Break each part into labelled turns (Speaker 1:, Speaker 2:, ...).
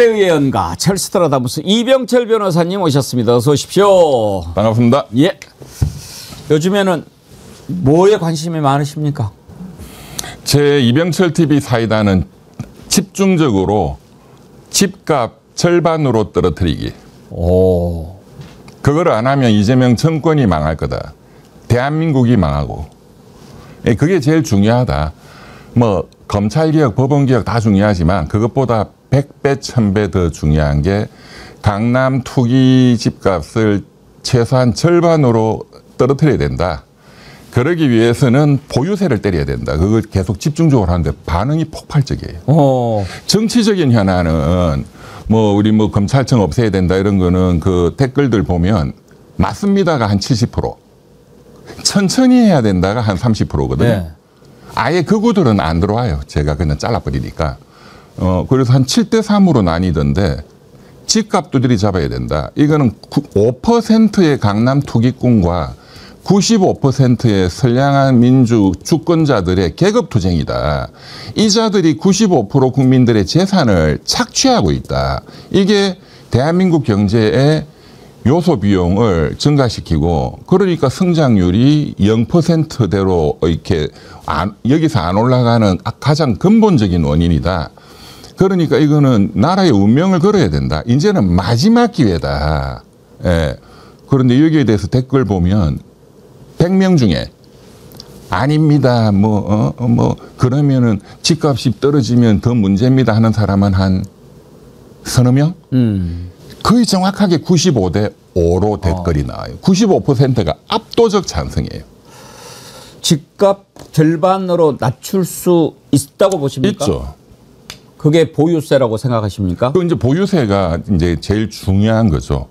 Speaker 1: 6대의 연가 첼스트라다무스 이병철 변호사님 오셨습니다. 어서 오십시오.
Speaker 2: 반갑습니다.
Speaker 1: 예. 요즘에는 뭐에 관심이 많으십니까?
Speaker 2: 제 이병철 TV 사이다는 집중적으로 집값 절반으로 떨어뜨리기.
Speaker 1: 오.
Speaker 2: 그걸 안 하면 이재명 정권이 망할 거다. 대한민국이 망하고. 그게 제일 중요하다. 뭐 검찰개혁, 법원개혁 다 중요하지만 그것보다 100배, 1000배 더 중요한 게 강남 투기 집값을 최소한 절반으로 떨어뜨려야 된다. 그러기 위해서는 보유세를 때려야 된다. 그걸 계속 집중적으로 하는데 반응이 폭발적이에요. 정치적인 현안은 뭐 우리 뭐 검찰청 없애야 된다 이런 거는 그 댓글들 보면 맞습니다가 한 70%, 천천히 해야 된다가 한 30%거든요.
Speaker 1: 네.
Speaker 2: 아예 극우들은 안 들어와요. 제가 그냥 잘라버리니까. 그래서 한 7대3으로 나뉘던데 집값 두드리 잡아야 된다. 이거는 5%의 강남 투기꾼과 95%의 선량한 민주 주권자들의 계급투쟁이다. 이 자들이 95% 국민들의 재산을 착취하고 있다. 이게 대한민국 경제의 요소 비용을 증가시키고 그러니까 성장률이 0%대로 이렇게 여기서 안 올라가는 가장 근본적인 원인이다. 그러니까 이거는 나라의 운명을 걸어야 된다. 이제는 마지막 기회다. 예. 그런데 여기에 대해서 댓글 보면 100명 중에 아닙니다. 그러면은 집값이 떨어지면 더 문제입니다 하는 사람은 한 서너 명? 거의 정확하게 95대 5로 댓글이 나와요. 95%가 압도적 찬성이에요.
Speaker 1: 집값 절반으로 낮출 수 있다고 보십니까?
Speaker 2: 있죠.
Speaker 1: 그게 보유세라고 생각하십니까?
Speaker 2: 그 이제 보유세가 이제 제일 중요한 거죠.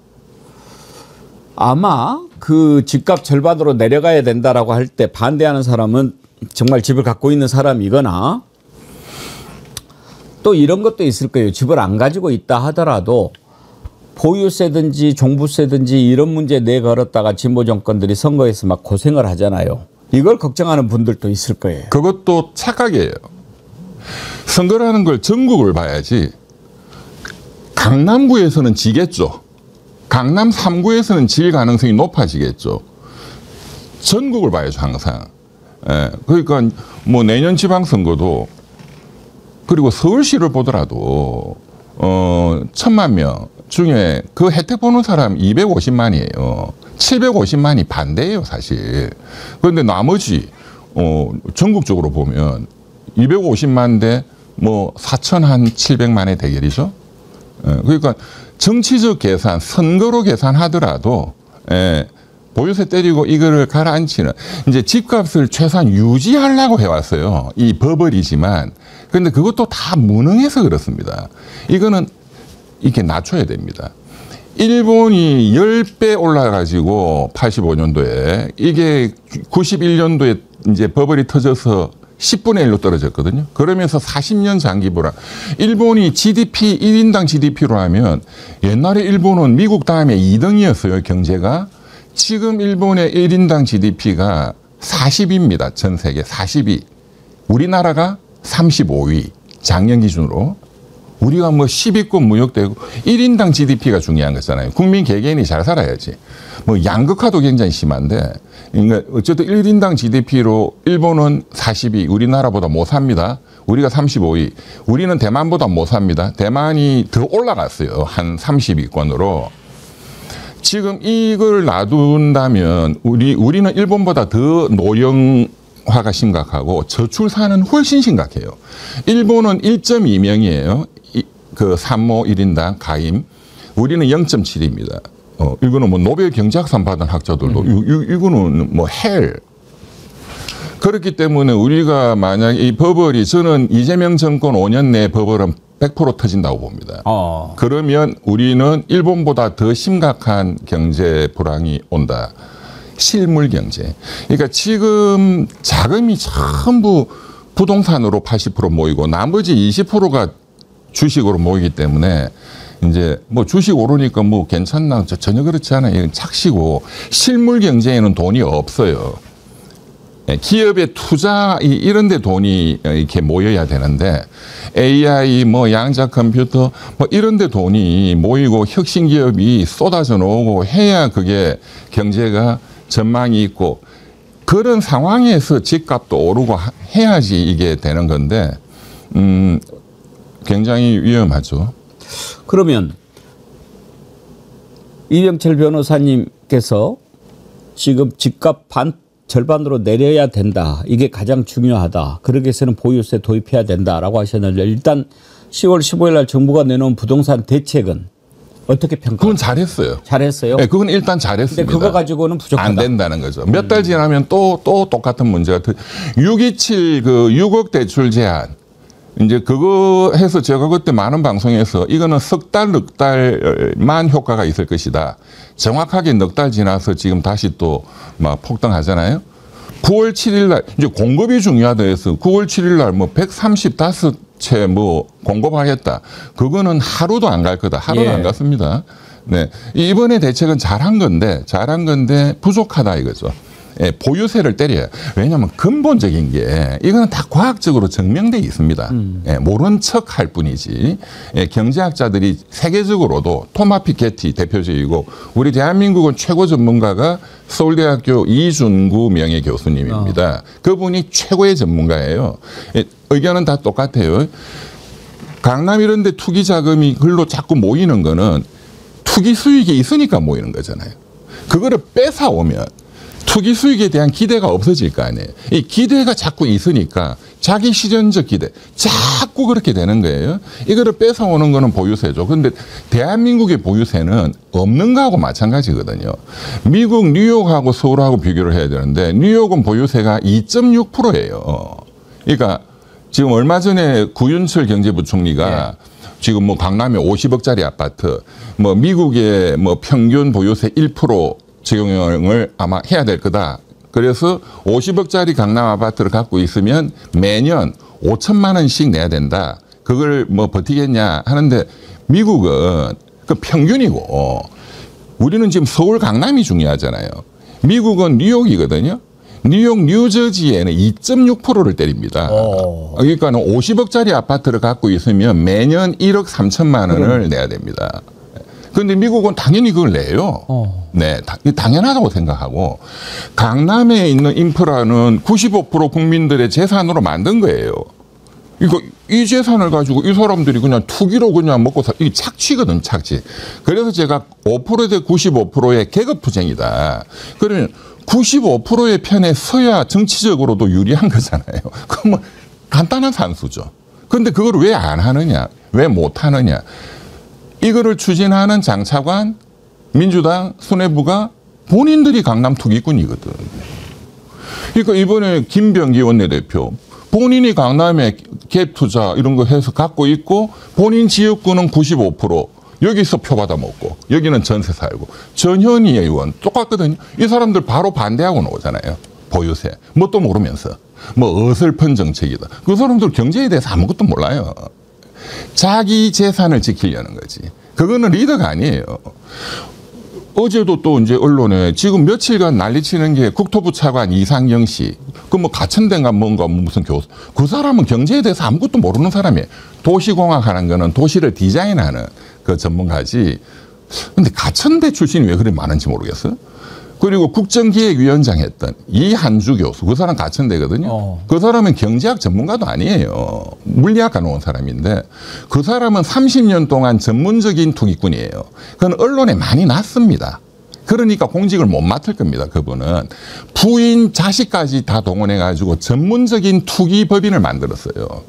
Speaker 1: 아마 그 집값 절반으로 내려가야 된다라고 할 때 반대하는 사람은 정말 집을 갖고 있는 사람이거나 또 이런 것도 있을 거예요. 집을 안 가지고 있다 하더라도 보유세든지 종부세든지 이런 문제 내걸었다가 진보 정권들이 선거에서 막 고생을 하잖아요. 이걸 걱정하는 분들도 있을 거예요.
Speaker 2: 그것도 착각이에요. 선거라는 걸 전국을 봐야지. 강남구에서는 지겠죠. 강남 3구에서는 질 가능성이 높아지겠죠. 전국을 봐야죠, 항상. 예, 그러니까 뭐 내년 지방선거도 그리고 서울시를 보더라도 1000만 명 중에 그 혜택 보는 사람 250만이에요. 750만이 반대예요, 사실. 그런데 나머지 전국적으로 보면 250만 대 뭐 4,700만의 대결이죠. 예, 그러니까 정치적 계산, 선거로 계산하더라도 보유세 때리고 이거를 가라앉히는 이제 집값을 최소한 유지하려고 해왔어요. 이 버블이지만 그런데 그것도 다 무능해서 그렇습니다. 이거는 이렇게 낮춰야 됩니다. 일본이 10배 올라가지고 85년도에 이게 91년도에 이제 버블이 터져서 10분의 1로 떨어졌거든요. 그러면서 40년 장기 불황. 일본이 GDP, 1인당 GDP로 하면 옛날에 일본은 미국 다음에 2등이었어요, 경제가. 지금 일본의 1인당 GDP가 40위입니다. 전 세계 40위. 우리나라가 35위. 작년 기준으로. 우리가 뭐 10위권 무역되고 1인당 GDP가 중요한 거잖아요. 국민 개개인이 잘 살아야지. 뭐 양극화도 굉장히 심한데 그러니까 어쨌든 1인당 GDP로 일본은 40위, 우리나라보다 못 삽니다. 우리가 35위. 우리는 대만보다 못 삽니다. 대만이 더 올라갔어요. 한 30위권으로. 지금 이걸 놔둔다면 우리는 일본보다 더 노령화가 심각하고 저출산은 훨씬 심각해요. 일본은 1.2명이에요. 그 산모 1인당 가임. 우리는 0.7입니다. 이거는 뭐 노벨 경제학상 받은 학자들도 이거는 뭐 헬. 그렇기 때문에 우리가 만약 이 버블이 저는 이재명 정권 5년 내에 버블은 100% 터진다고 봅니다. 그러면 우리는 일본보다 더 심각한 경제 불황이 온다. 실물 경제. 그러니까 지금 자금이 전부 부동산으로 80% 모이고 나머지 20%가 주식으로 모이기 때문에 이제 뭐 주식 오르니까 뭐 괜찮나 전혀 그렇지 않아요. 이건 착시고 실물 경제에는 돈이 없어요. 기업의 투자 이런 데 돈이 이렇게 모여야 되는데 AI 뭐 양자 컴퓨터 뭐 이런 데 돈이 모이고 혁신 기업이 쏟아져 나오고 해야 그게 경제가 전망이 있고 그런 상황에서 집값도 오르고 해야지 이게 되는 건데 굉장히 위험하죠.
Speaker 1: 그러면 이병철 변호사님께서 지금 집값 절반으로 내려야 된다. 이게 가장 중요하다. 그러기 위해서는 보유세 도입해야 된다라고 하셨는데 일단 10월 15일 날 정부가 내놓은 부동산 대책은 어떻게 평가해요?
Speaker 2: 그건 잘했어요.
Speaker 1: 잘했어요?
Speaker 2: 네, 그건 일단 잘했습니다.
Speaker 1: 근데 그거 가지고는 부족하다.
Speaker 2: 안 된다는 거죠. 몇 달 지나면 또 똑같은 문제가 627 그 6억 대출 제한 이제 그거 해서 제가 그때 많은 방송에서 이거는 석 달, 넉 달만 효과가 있을 것이다. 정확하게 넉 달 지나서 지금 다시 또 막 폭등하잖아요. 9월 7일 날 이제 공급이 중요하다 해서 9월 7일 날 뭐 135채 뭐 공급하겠다. 그거는 하루도 안 갈 거다. 하루도 안 갔습니다. 네. 이번에 대책은 잘한 건데 부족하다 이거죠. 예, 보유세를 때려요. 왜냐하면 근본적인 게 이거는 다 과학적으로 증명돼 있습니다. 예, 모른 척 할 뿐이지. 예, 경제학자들이 세계적으로도 토마 피케티 대표적이고 우리 대한민국은 최고 전문가가 서울대학교 이준구 명예 교수님입니다. 그분이 최고의 전문가예요. 예, 의견은 다 똑같아요. 강남 이런 데 투기 자금이 글로 자꾸 모이는 거는 투기 수익이 있으니까 모이는 거잖아요. 그거를 뺏어오면 투기 수익에 대한 기대가 없어질 거 아니에요. 이 기대가 자꾸 있으니까 자기 실현적 기대 자꾸 그렇게 되는 거예요. 이거를 뺏어오는 거는 보유세죠. 그런데 대한민국의 보유세는 없는 거하고 마찬가지거든요. 미국 뉴욕하고 서울하고 비교를 해야 되는데 뉴욕은 보유세가 2.6%예요. 그러니까 지금 얼마 전에 구윤철 경제부총리가 지금 뭐 강남에 50억짜리 아파트, 뭐 미국의 뭐 평균 보유세 1% 적용을 아마 해야 될 거다. 그래서 50억짜리 강남 아파트를 갖고 있으면 매년 5천만 원씩 내야 된다. 그걸 뭐 버티겠냐 하는데 미국은 그 평균이고 우리는 지금 서울 강남이 중요하잖아요. 미국은 뉴욕이거든요. 뉴욕 뉴저지에는 2.6%를 때립니다. 그러니까 50억짜리 아파트를 갖고 있으면 매년 1억 3천만 원을 내야 됩니다. 그런데 미국은 당연히 그걸 내요. 네, 당연하다고 생각하고 강남에 있는 인프라는 95% 국민들의 재산으로 만든 거예요. 이거 이 재산을 가지고 이 사람들이 그냥 투기로 그냥 먹고 이게 착취거든, 착취. 그래서 제가 5%대 95%의 계급투쟁이다. 그러면 95%의 편에 서야 정치적으로도 유리한 거잖아요. 그건 뭐 간단한 산수죠. 그런데 그걸 왜 안 하느냐, 왜 못 하느냐. 이거를 추진하는 장차관, 민주당, 수뇌부가 본인들이 강남 투기꾼이거든. 그러니까 이번에 김병기 원내대표 본인이 강남에 갭 투자 이런 거 해서 갖고 있고 본인 지역구는 95% 여기서 표 받아 먹고 여기는 전세 살고 전현희 의원 똑같거든요. 이 사람들 바로 반대하고 나오잖아요. 보유세. 뭣도 모르면서. 뭐 어설픈 정책이다. 그 사람들 경제에 대해서 아무것도 몰라요. 자기 재산을 지키려는 거지. 그거는 리더가 아니에요. 어제도 또 이제 언론에 지금 며칠간 난리치는 게 국토부 차관 이상영 씨. 그 뭐 가천대인가 뭔가 무슨 교수. 그 사람은 경제에 대해서 아무것도 모르는 사람이에요. 도시공학 하는 거는 도시를 디자인하는 그 전문가지. 근데 가천대 출신이 왜 그리 많은지 모르겠어요. 그리고 국정기획위원장 했던 이한주 교수. 그 사람 가천대거든요. 그 사람은 경제학 전문가도 아니에요. 물리학과 나온 사람인데 그 사람은 30년 동안 전문적인 투기꾼이에요. 그건 언론에 많이 났습니다. 그러니까 공직을 못 맡을 겁니다. 그분은. 부인, 자식까지 다 동원해가지고 전문적인 투기법인을 만들었어요.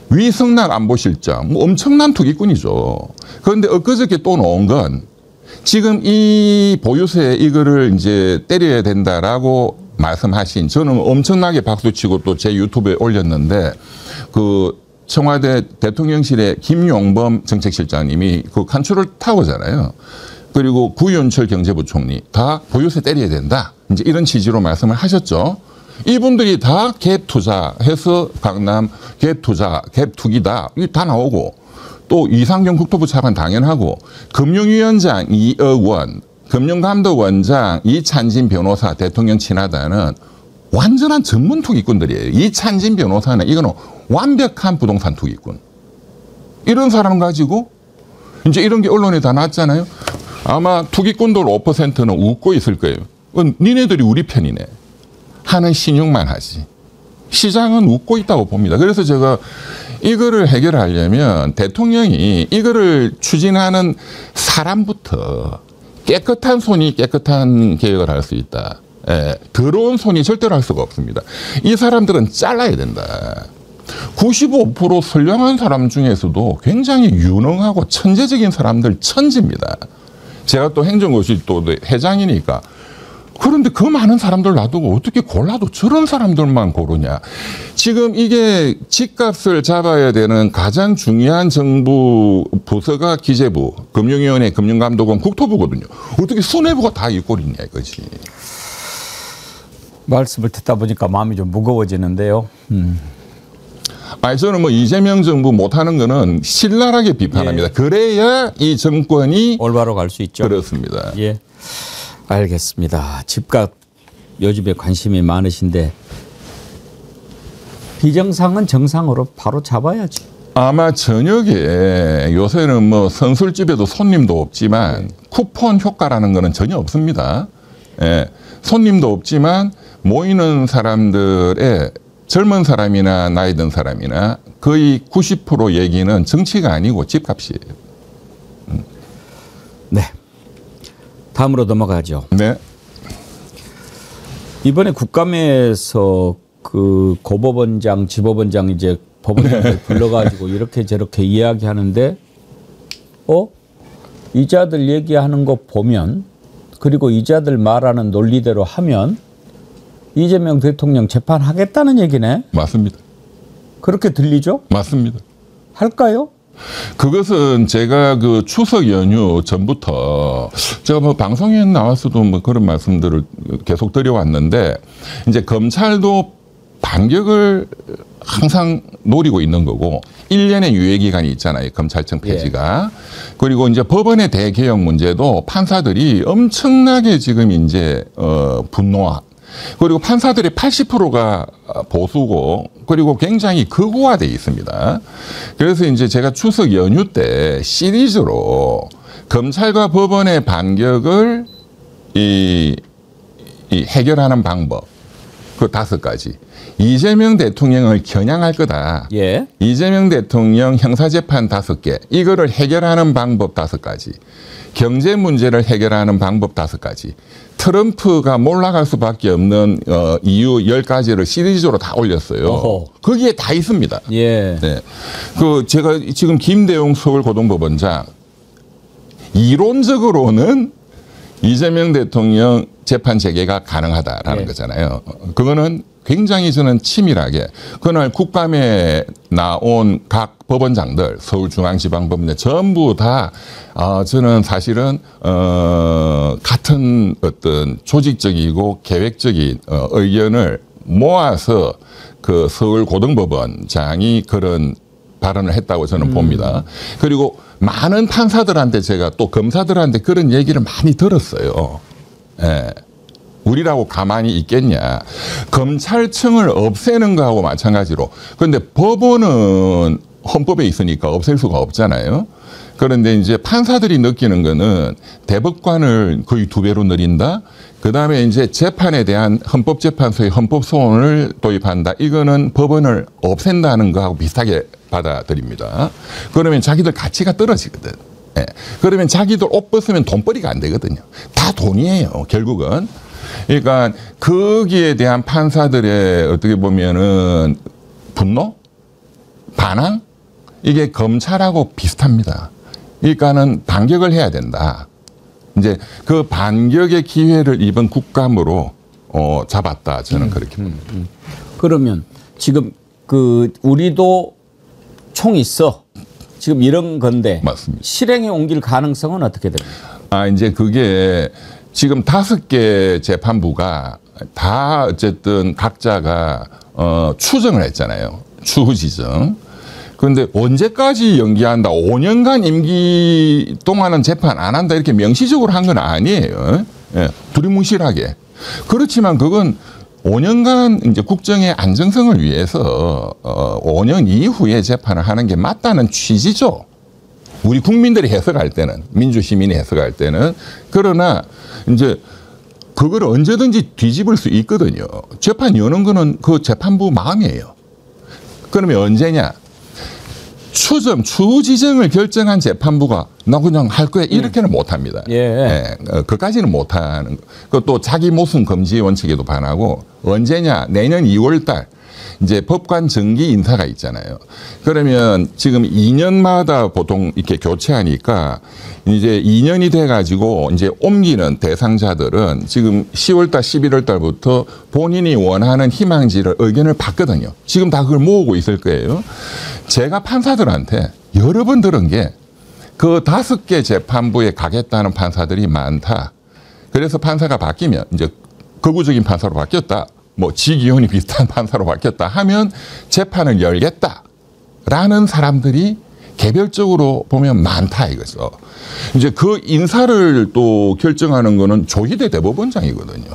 Speaker 2: 위성락 안보실장. 뭐 엄청난 투기꾼이죠. 그런데 엊그저께 또 나온 건 지금 이 보유세 이거를 이제 때려야 된다라고 말씀하신 저는 엄청나게 박수치고 또 제 유튜브에 올렸는데 그 청와대 대통령실의 김용범 정책실장님이 그 칸추를 타고잖아요. 그리고 구윤철 경제부총리 다 보유세 때려야 된다. 이제 이런 취지로 말씀을 하셨죠. 이분들이 다 갭 투자해서 강남 갭 투자, 갭 투기다. 이게 다 나오고 또 이상경 국토부 차관 당연하고 금융위원장 이억 원, 금융감독원장 이찬진 변호사 대통령 친하다는 완전한 전문 투기꾼들이에요. 이찬진 변호사는 이거는 완벽한 부동산 투기꾼. 이런 사람 가지고 이제 이런 게 언론에 다 났잖아요. 아마 투기꾼들 5%는 웃고 있을 거예요. 니네들이 우리 편이네 하는 신용만 하지. 시장은 웃고 있다고 봅니다. 그래서 제가 이거를 해결하려면 대통령이 이거를 추진하는 사람부터 깨끗한 손이 깨끗한 개혁을 할 수 있다. 예, 더러운 손이 절대로 할 수가 없습니다. 이 사람들은 잘라야 된다. 95% 선량한 사람 중에서도 굉장히 유능하고 천재적인 사람들 천지입니다. 제가 또 행정고시 또 회장이니까. 그런데 그 많은 사람들 놔두고 어떻게 골라도 저런 사람들만 고르냐. 지금 이게 집값을 잡아야 되는 가장 중요한 정부 부서가 기재부, 금융위원회, 금융감독원, 국토부거든요. 어떻게 수뇌부가 다 이 꼴이냐 이거지.
Speaker 1: 말씀을 듣다 보니까 마음이 좀 무거워지는데요.
Speaker 2: 아니, 저는 뭐 이재명 정부 못하는 거는 신랄하게 비판합니다. 예. 그래야 이 정권이
Speaker 1: 올바로 갈 수 있죠.
Speaker 2: 그렇습니다.
Speaker 1: 예, 알겠습니다. 집값 요즘에 관심이 많으신데 비정상은 정상으로 바로 잡아야지.
Speaker 2: 아마 저녁에 요새는 뭐 선술집에도 손님도 없지만 쿠폰 효과라는 거는 전혀 없습니다. 예, 손님도 없지만 모이는 사람들의 젊은 사람이나 나이 든 사람이나 거의 90% 얘기는 정치가 아니고 집값이에요.
Speaker 1: 네. 다음으로 넘어가죠.
Speaker 2: 네.
Speaker 1: 이번에 국감에서 그 고법원장, 지법원장 이제 법원장을 불러가지고 이렇게 저렇게 이야기하는데, 이자들 얘기하는 거 보면, 그리고 이자들 말하는 논리대로 하면 이재명 대통령 재판하겠다는 얘기네.
Speaker 2: 맞습니다.
Speaker 1: 그렇게 들리죠?
Speaker 2: 맞습니다.
Speaker 1: 할까요?
Speaker 2: 그것은 제가 그 추석 연휴 전부터 제가 뭐 방송에 나왔어도 뭐 그런 말씀들을 계속 드려왔는데, 이제 검찰도 반격을 항상 노리고 있는 거고 1년의 유예기간이 있잖아요. 검찰청 폐지가. 예. 그리고 이제 법원의 대개혁 문제도 판사들이 엄청나게 지금 이제 분노하. 그리고 판사들의 80%가 보수고, 그리고 굉장히 극우화되어 있습니다. 그래서 이제 제가 추석 연휴 때 시리즈로 검찰과 법원의 반격을 해결하는 방법, 그 5가지. 이재명 대통령을 겨냥할 거다.
Speaker 1: 예.
Speaker 2: 이재명 대통령 형사재판 5개. 이거를 해결하는 방법 5가지. 경제 문제를 해결하는 방법 5가지. 트럼프가 몰락할 수밖에 없는 이유 10가지를 시리즈로 다 올렸어요. 어허. 거기에 다 있습니다.
Speaker 1: 예.
Speaker 2: 네. 그 제가 지금 김대웅 서울고등법원장, 이론적으로는 이재명 대통령 재판 재개가 가능하다라는 거잖아요. 그거는 굉장히 저는 치밀하게 그날 국감에 나온 각 법원장들, 서울중앙지방법원장 전부 다 저는 사실은 같은 어떤 조직적이고 계획적인 의견을 모아서 그 서울고등법원장이 그런 발언을 했다고 저는 봅니다. 그리고 많은 판사들한테 제가 또 검사들한테 그런 얘기를 많이 들었어요. 예. 우리라고 가만히 있겠냐. 검찰청을 없애는 거하고 마찬가지로. 그런데 법원은 헌법에 있으니까 없앨 수가 없잖아요. 그런데 이제 판사들이 느끼는 거는 대법관을 거의 2배로 늘린다. 그다음에 이제 재판에 대한 헌법재판소의 헌법소원을 도입한다. 이거는 법원을 없앤다는 거하고 비슷하게 받아들입니다. 그러면 자기들 가치가 떨어지거든. 예. 그러면 자기들 옷 벗으면 돈벌이가 안 되거든요. 다 돈이에요, 결국은. 그러니까 거기에 대한 판사들의 어떻게 보면은 분노? 반항? 이게 검찰하고 비슷합니다. 그러니까는 반격을 해야 된다. 이제 그 반격의 기회를 이번 국감으로 잡았다. 저는 그렇게 봅니다.
Speaker 1: 그러면 지금 그 우리도 총 있어. 지금 이런 건데
Speaker 2: 맞습니다.
Speaker 1: 실행에 옮길 가능성은 어떻게 됩니까?
Speaker 2: 이제 그게 지금 5개 재판부가 다 어쨌든 각자가 추정을 했잖아요. 추후 지정. 그런데 언제까지 연기한다? 5년간 임기 동안은 재판 안 한다. 이렇게 명시적으로 한 건 아니에요. 예, 두리뭉실하게. 그렇지만 그건 5년간 이제 국정의 안정성을 위해서 5년 이후에 재판을 하는 게 맞다는 취지죠. 우리 국민들이 해석할 때는, 민주시민이 해석할 때는. 그러나 이제 그걸 언제든지 뒤집을 수 있거든요. 재판 여는 거는 그 재판부 마음이에요. 그러면 언제냐? 추지정을 결정한 재판부가 나 그냥 할 거야 이렇게는 못합니다. 그까지는 못하는. 그것도 자기 모순 금지 원칙에도 반하고. 언제냐? 내년 2월달 이제 법관 정기 인사가 있잖아요. 그러면 지금 2년마다 보통 이렇게 교체하니까 이제 2년이 돼가지고 이제 옮기는 대상자들은 지금 10월달, 11월달부터 본인이 원하는 희망지를 의견을 받거든요. 지금 다 그걸 모으고 있을 거예요. 제가 판사들한테 여러 번 들은 게 그 5개 재판부에 가겠다는 판사들이 많다. 그래서 판사가 바뀌면 이제 거구적인 판사로 바뀌었다. 뭐 지기현이 비슷한 판사로 바뀌었다 하면 재판을 열겠다라는 사람들이 개별적으로 보면 많다 이거죠. 이제 그 인사를 또 결정하는 거는 조희대 대법원장이거든요.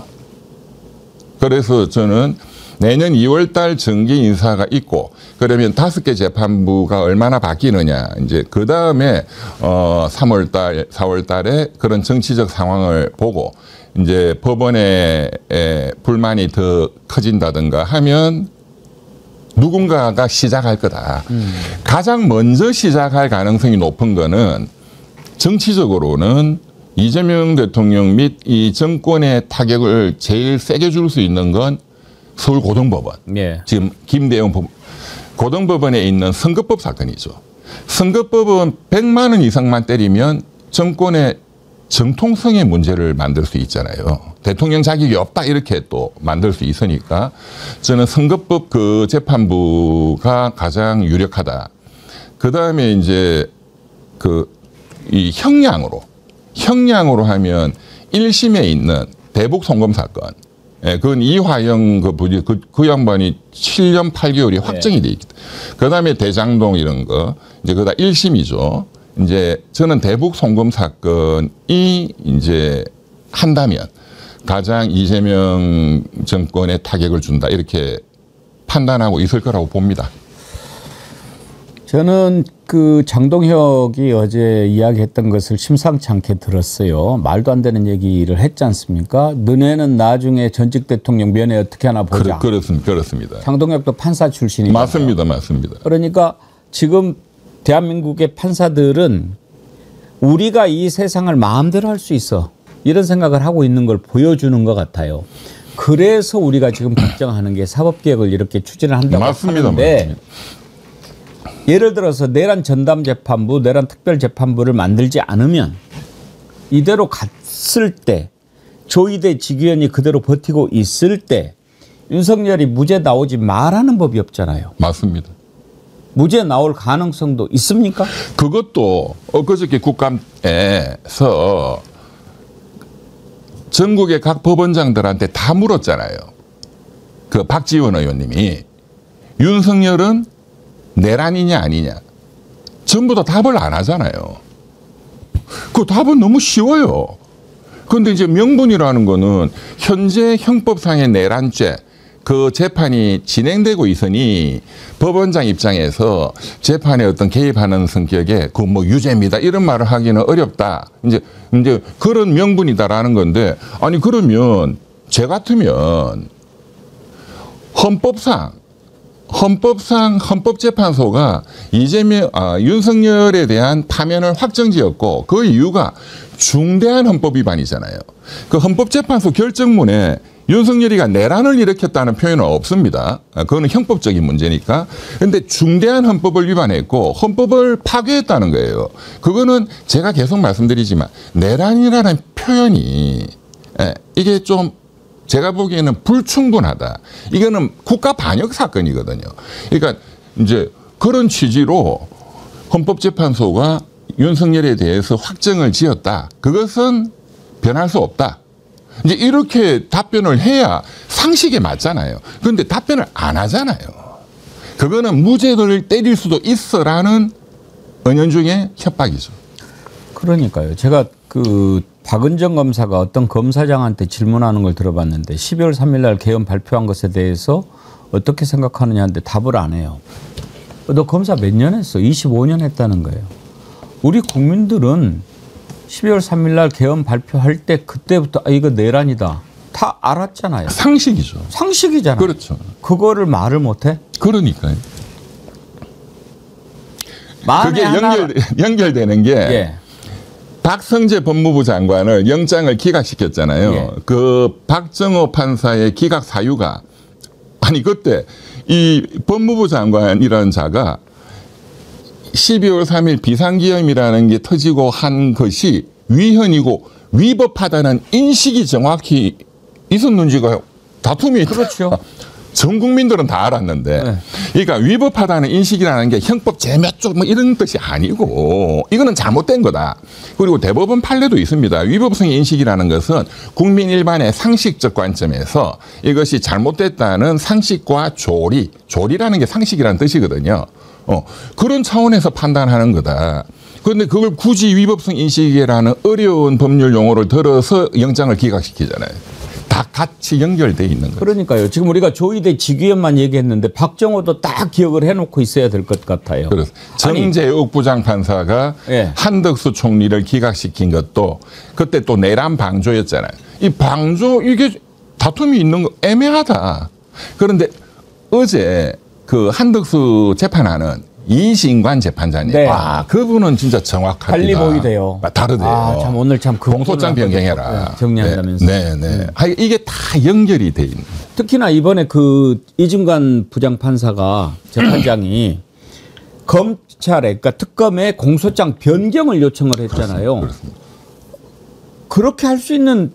Speaker 2: 그래서 저는 내년 2월 달 정기 인사가 있고 그러면 5개 재판부가 얼마나 바뀌느냐. 이제 그 다음에 3월 달, 4월 달에 그런 정치적 상황을 보고 이제 법원에 불만이 더 커진다든가 하면 누군가가 시작할 거다. 가장 먼저 시작할 가능성이 높은 거는 정치적으로는 이재명 대통령 및 이 정권의 타격을 제일 세게 줄 수 있는 건 서울고등법원. 지금 김대영 고등법원에 있는 선거법 사건이죠. 선거법은 100만 원 이상만 때리면 정권의 정통성의 문제를 만들 수 있잖아요. 대통령 자격이 없다 이렇게 또 만들 수 있으니까 저는 선거법 그 재판부가 가장 유력하다. 그 다음에 이제 이 형량으로 하면 1심에 있는 대북 송금 사건. 그건 이화영 그 양반이 7년 8개월이 확정이 돼 있기 때문에. 그 다음에 대장동 이런 거 이제 그다 1심이죠. 이제 저는 대북 송금 사건이 이제 한다면 가장 이재명 정권에 타격을 준다 이렇게 판단하고 있을 거라고 봅니다.
Speaker 1: 저는 그 장동혁이 어제 이야기했던 것을 심상치 않게 들었어요. 말도 안 되는 얘기를 했지 않습니까? 너네는 나중에 전직 대통령 면회 어떻게 하나 보자.
Speaker 2: 그렇습니다.
Speaker 1: 장동혁도 판사 출신이잖아요.
Speaker 2: 맞습니다.
Speaker 1: 그러니까 지금 대한민국의 판사들은 우리가 이 세상을 마음대로 할 수 있어. 이런 생각을 하고 있는 걸 보여주는 것 같아요. 그래서 우리가 지금 걱정하는 게 사법개혁을 이렇게 추진을 한다고 하는데 예를 들어서 내란 전담재판부, 내란 특별재판부를 만들지 않으면 이대로 갔을 때 조희대 지기현이 그대로 버티고 있을 때 윤석열이 무죄 나오지 말라는 법이 없잖아요.
Speaker 2: 맞습니다.
Speaker 1: 무죄 나올 가능성도 있습니까?
Speaker 2: 그것도 엊그저께 국감에서 전국의 각 법원장들한테 다 물었잖아요. 그 박지원 의원님이 윤석열은 내란이냐 아니냐 전부 다 답을 안 하잖아요. 그 답은 너무 쉬워요. 그런데 이제 명분이라는 거는 현재 형법상의 내란죄 그 재판이 진행되고 있으니 법원장 입장에서 재판에 어떤 개입하는 성격의 그 뭐 유죄입니다 이런 말을 하기는 어렵다. 이제 그런 명분이다라는 건데 아니 그러면 제 같으면 헌법재판소가 윤석열에 대한 파면을 확정지었고 그 이유가 중대한 헌법 위반이잖아요. 그 헌법재판소 결정문에 윤석열이가 내란을 일으켰다는 표현은 없습니다. 그거는 형법적인 문제니까. 그런데 중대한 헌법을 위반했고 헌법을 파괴했다는 거예요. 그거는 제가 계속 말씀드리지만 내란이라는 표현이 이게 좀 제가 보기에는 불충분하다. 이거는 국가 반역 사건이거든요. 그러니까 이제 그런 취지로 헌법재판소가 윤석열에 대해서 확정을 지었다. 그것은 변할 수 없다. 이제 이렇게 답변을 해야 상식에 맞잖아요. 그런데 답변을 안 하잖아요. 그거는 무죄를 때릴 수도 있어라는 은연중에 협박이죠.
Speaker 1: 그러니까요. 제가 그 박은정 검사가 어떤 검사장한테 질문하는 걸 들어봤는데 12월 3일 날 개헌 발표한 것에 대해서 어떻게 생각하느냐는데 답을 안 해요. 너 검사 몇 년 했어? 25년 했다는 거예요. 우리 국민들은 12월 3일 날 개헌 발표할 때 그때부터 이거 내란이다. 다 알았잖아요.
Speaker 2: 상식이죠.
Speaker 1: 상식이잖아요.
Speaker 2: 그렇죠.
Speaker 1: 그거를 말을 못해?
Speaker 2: 그러니까요. 그게
Speaker 1: 하나...
Speaker 2: 연결되는 게
Speaker 1: 예.
Speaker 2: 박성재 법무부 장관을 영장을 기각시켰잖아요.
Speaker 1: 예.
Speaker 2: 그 박정호 판사의 기각 사유가 아니 그때 이 법무부 장관이라는 자가 12월 3일 비상기염이라는 게 터지고 한 것이 위헌이고 위법하다는 인식이 정확히 있었는지가 다툼이
Speaker 1: 그렇죠.
Speaker 2: 전 국민들은 다 알았는데
Speaker 1: 네.
Speaker 2: 그러니까 위법하다는 인식이라는 게 형법 제몇 조 뭐 이런 뜻이 아니고 이거는 잘못된 거다. 그리고 대법원 판례도 있습니다. 위법성 인식이라는 것은 국민 일반의 상식적 관점에서 이것이 잘못됐다는 상식과 조리라는 게 상식이라는 뜻이거든요. 그런 차원에서 판단하는 거다. 그런데 그걸 굳이 위법성 인식이라는 어려운 법률 용어를 들어서 영장을 기각시키잖아요. 다 같이 연결돼 있는 거죠.
Speaker 1: 그러니까요. 지금 우리가 조희대 직위원만 얘기했는데 박정호도 딱 기억을 해놓고 있어야 될 것 같아요.
Speaker 2: 그래서 정재욱 부장판사가
Speaker 1: 예.
Speaker 2: 한덕수 총리를 기각시킨 것도 그때 또 내란 방조였잖아요. 이 방조 이게 다툼이 있는 거 애매하다. 그런데 어제 그 한덕수 재판하는 이진관 재판장님.
Speaker 1: 네.
Speaker 2: 와, 그분은 진짜 정확하다.
Speaker 1: 달리 보이대요.
Speaker 2: 다르대요.
Speaker 1: 아, 참 오늘 참
Speaker 2: 공소장 변경해라.
Speaker 1: 정리한다면서.
Speaker 2: 네. 이게 다 연결이 돼 있는.
Speaker 1: 특히나 이번에 그 이진관 부장판사가 재판장이 검찰에 그러니까 특검에 공소장 변경을 요청을 했잖아요.
Speaker 2: 그렇습니다.
Speaker 1: 그렇게 할 수 있는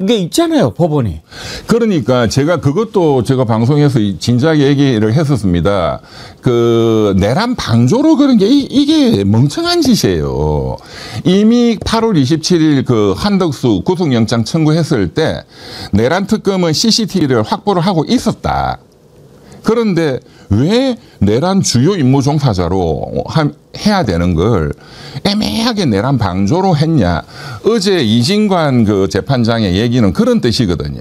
Speaker 1: 게 있잖아요, 법원이.
Speaker 2: 그러니까 제가 그것도 제가 방송에서 진지하게 얘기를 했었습니다. 그 내란 방조로 그런 게 이게 멍청한 짓이에요. 이미 8월 27일 그 한덕수 구속영장 청구했을 때 내란 특검은 CCTV를 확보를 하고 있었다. 그런데 왜 내란 주요 임무 종사자로 해야 되는 걸 애매하게 내란 방조로 했냐. 어제 이진관 그 재판장의 얘기는 그런 뜻이거든요.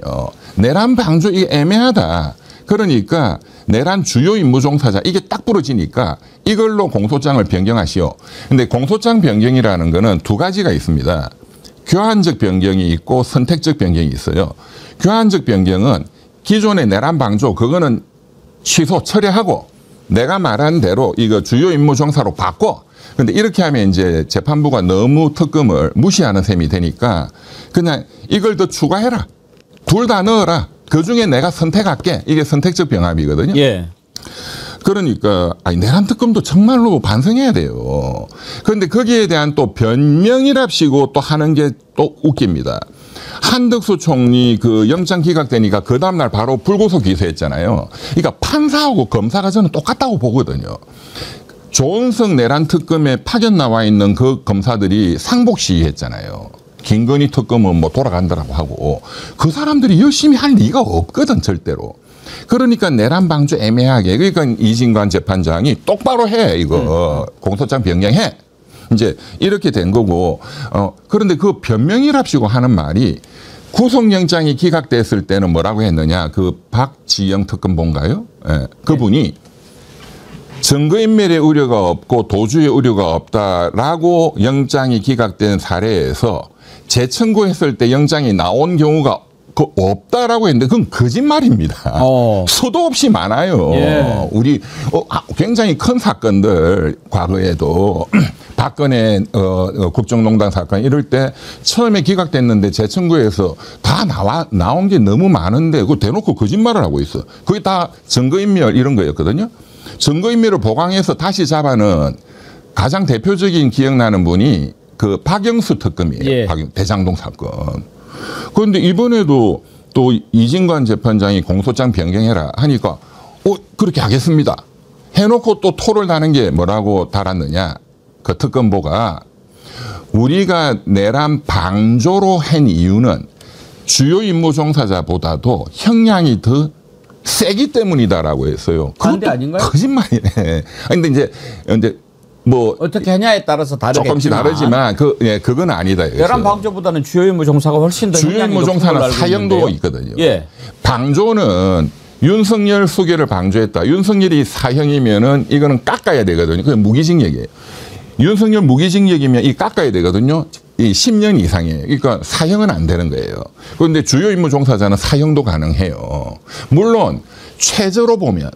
Speaker 2: 내란 방조 이게 애매하다. 그러니까 내란 주요 임무 종사자 이게 딱 부러지니까 이걸로 공소장을 변경하시오. 근데 공소장 변경이라는 거는 두 가지가 있습니다. 교환적 변경이 있고 선택적 변경이 있어요. 교환적 변경은 기존의 내란 방조 그거는 취소 처리하고 내가 말한 대로 이거 주요 임무 종사로 바꿔. 근데 이렇게 하면 이제 재판부가 너무 특검을 무시하는 셈이 되니까 그냥 이걸 더 추가해라. 둘 다 넣어라. 그중에 내가 선택할게. 이게 선택적 병합이거든요.
Speaker 1: 예.
Speaker 2: 그러니까 내란 특검도 정말로 반성해야 돼요. 그런데 거기에 대한 또 변명이랍시고 또 하는 게 또 웃깁니다. 한덕수 총리 그 영장 기각되니까 그 다음날 바로 불구속 기소했잖아요. 그러니까 판사하고 검사가 저는 똑같다고 보거든요. 조은석 내란 특검에 파견 나와 있는 그 검사들이 상복 시위했잖아요. 김건희 특검은 뭐 돌아간다라고 하고 그 사람들이 열심히 할 리가 없거든 절대로. 그러니까 내란 방조 애매하게 그러니까 이진관 재판장이 똑바로 해 이거 공소장 변경해. 이제 이렇게 된 거고 그런데 그 변명이랍시고 하는 말이 구속영장이 기각됐을 때는 뭐라고 했느냐 그 박지영 특검본가요? 예, 그분이 증거인멸의 우려가 없고 도주의 우려가 없다라고 영장이 기각된 사례에서 재청구했을 때 영장이 나온 경우가 없다라고 했는데 그건 거짓말입니다. 수도 없이 많아요.
Speaker 1: 예.
Speaker 2: 우리 굉장히 큰 사건들 과거에도 박근혜 국정농단 사건 이럴 때 처음에 기각됐는데 재청구해서 다 나온 게 너무 많은데 그거 대놓고 거짓말을 하고 있어. 그게 다 증거인멸 이런 거였거든요. 증거인멸을 보강해서 다시 잡아는 가장 대표적인 기억나는 분이 그 박영수 특검이에요.
Speaker 1: 예.
Speaker 2: 대장동 사건. 그런데 이번에도 또 이진관 재판장이 공소장 변경해라 하니까 그렇게 하겠습니다. 해놓고 또 토를 다는 게 뭐라고 달았느냐. 그 특검보가 우리가 내란 방조로 한 이유는 주요 임무 종사자보다도 형량이 더 세기 때문이다라고 했어요.
Speaker 1: 반대 아닌가요?
Speaker 2: 거짓말이네. 근데 이제 뭐
Speaker 1: 어떻게 하냐에 따라서 다르겠지만
Speaker 2: 조금씩 다르지만 그건 아니다.
Speaker 1: 내란 방조보다는 주요 임무 종사가 훨씬 더
Speaker 2: 주요 임무 종사는 사형도 있거든요.
Speaker 1: 예.
Speaker 2: 방조는 윤석열 수계를 방조했다. 윤석열이 사형이면은 이거는 깎아야 되거든요. 그게 무기징역이에요. 윤석열 무기징역이면 이 깎아야 되거든요. 이 10년 이상이에요. 그러니까 사형은 안 되는 거예요. 그런데 주요 임무 종사자는 사형도 가능해요. 물론 최저로 보면